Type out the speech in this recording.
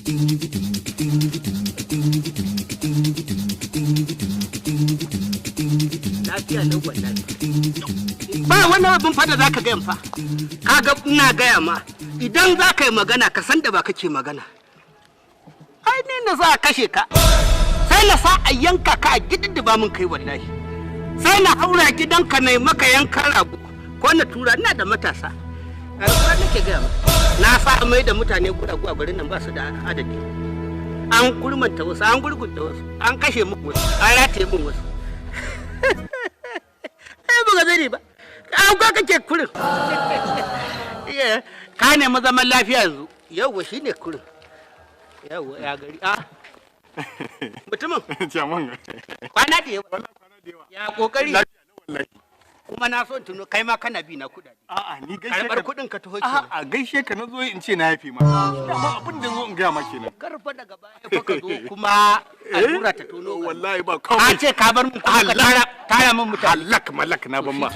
Ba wani abin fada za ka gayan fa, kaga ina gaya ma idan za ka yi magana ka san da ba kake magana. Ai ni na za a kashe ka, sai na sa a yanka ka a gidan da ba mun kai wallahi. Sai na haura gidanka na yi maka yankan rago ko na tura ina da matasa. A nake gaya ma, na sa mai da mutane guragu a garin nan ba su da adadi. An kurmanta wasu, an gurgunta wasu, an kashe muku wasu, an rataye mun wasu. Ba zai ba, an kwa kake kurin. Ka nemi zaman lafiya yanzu, yawwa shi ne kurin. Yawwa ya gari, mutumin. Kwana da yawa. Ya kokari. Kuma na so tuno kai ma kana bi na kudade. A'a ni gaishe ka. Karbar kudin ka taho kenan. A'a gaishe ka nazo in ce na yafi ma. Dama abin da zo in ga ma kenan. Karfa daga baya fa ka zo kuma allura ta tono. Wallahi ba kawai. A ce ka bar mun kuma ka tara mun mutane. Halak malak na ban ma.